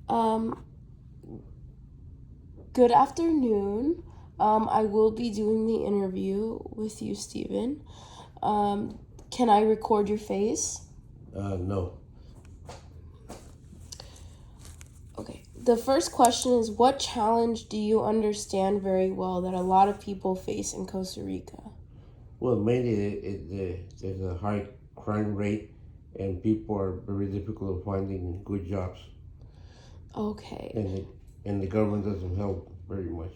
Um, Good afternoon. I will be doing the interview with you, Stephen. Can I record your face? No. Okay. The first question is, what challenge do you understand very well that a lot of people face in Costa Rica? Well, mainly there's a high crime rate, and people are very difficult of finding good jobs, Okay. and the government doesn't help very much.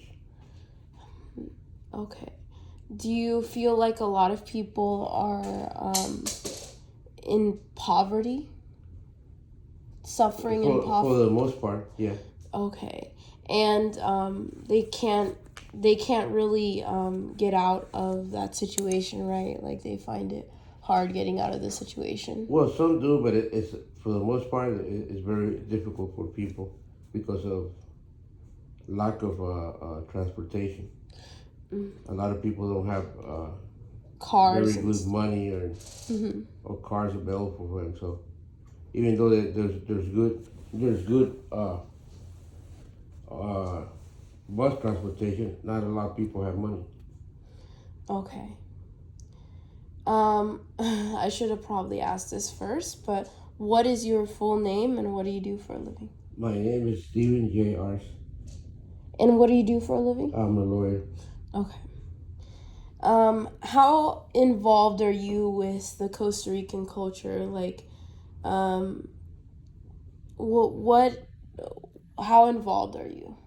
Okay. Do you feel like a lot of people are in poverty? Suffering in For poverty? the most part, yeah. Okay. And they can't really get out of that situation, right? Like they find it hard getting out of the situation. Well, some do, but it's for the most part it's very difficult for people because of lack of transportation. Mm. A lot of people don't have Cars very and good money mm-hmm. or cars available for them. So even though there's good uh, bus transportation, not a lot of people have money. Okay. I should have probably asked this first, but what is your full name and what do you do for a living? My name is Stephen J. ERCE. And what do you do for a living? I'm a lawyer. Okay. How involved are you with the Costa Rican culture? Like, um, what how involved are you?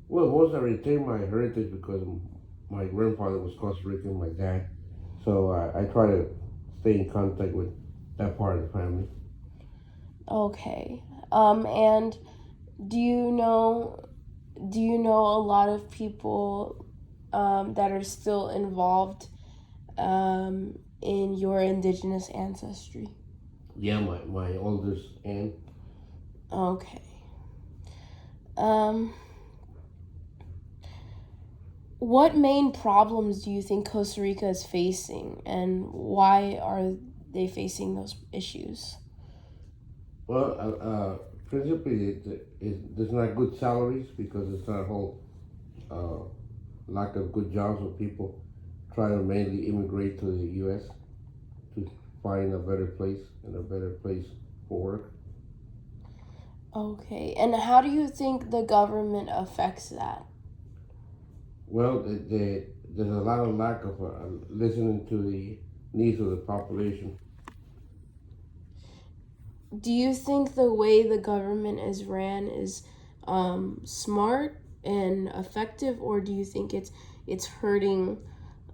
Well, most I retain my heritage because my grandfather was Costa Rican, my dad. So I try to stay in contact with that part of the family. Okay. And do you know a lot of people that are still involved in your indigenous ancestry? Yeah, my oldest aunt. Okay. Um, what main problems do you think Costa Rica is facing, and why are they facing those issues? Well, principally, there's not good salaries because it's not a whole uh, lack of good jobs, so people try to mainly immigrate to the U.S. to find a better place and a better place for work. Okay, and how do you think the government affects that? Well, there's a lot of lack of listening to the needs of the population. Do you think the way the government is ran is smart and effective, or do you think it's hurting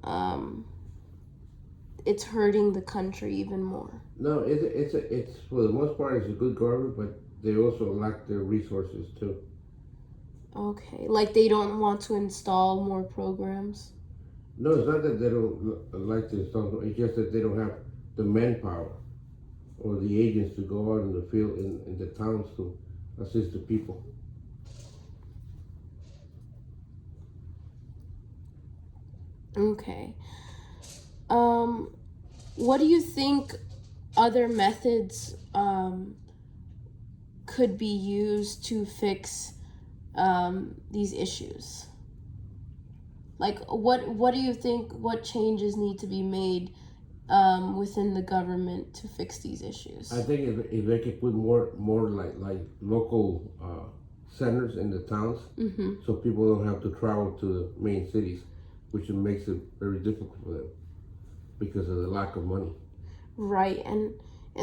um, it's hurting the country even more? No, it's for the most part it's a good government, but they also lack their resources too. Okay, like they don't want to install more programs. No, it's not that they don't like to install. It's just that they don't have the manpower or the agents to go out in the field in the towns to assist the people. Okay. Um, what do you think other methods could be used to fix these issues? Like, what do you think? What changes need to be made within the government to fix these I issues? think if they could put more like local centers in the towns, Mm-hmm. so people don't have to travel to the main cities, which makes it very difficult for them because of the lack of money. Right, and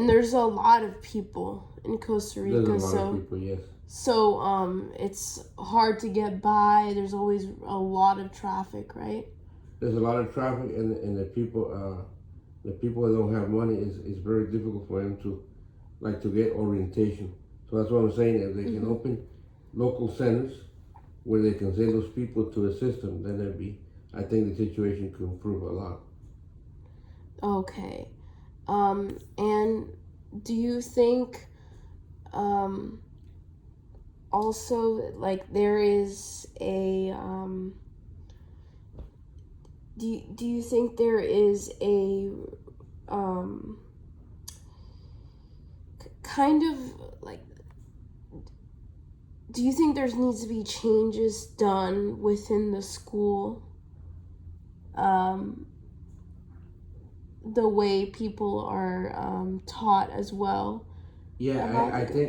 there's a lot of people in Costa There's a Rica, lot of so people, yes. it's hard to get by. There's always a lot of traffic, right? There's a lot of traffic, and the people that don't have money is very difficult for them to like to get orientation. So that's what I'm saying. If they can Mm-hmm. open local centers where they can send those people to assist them, then I think the situation could improve a lot. Okay. And do you think um, also like there is a do you think there is a um, kind of like do you think there needs to be changes done within the school? The way people are taught as well. Yeah, I think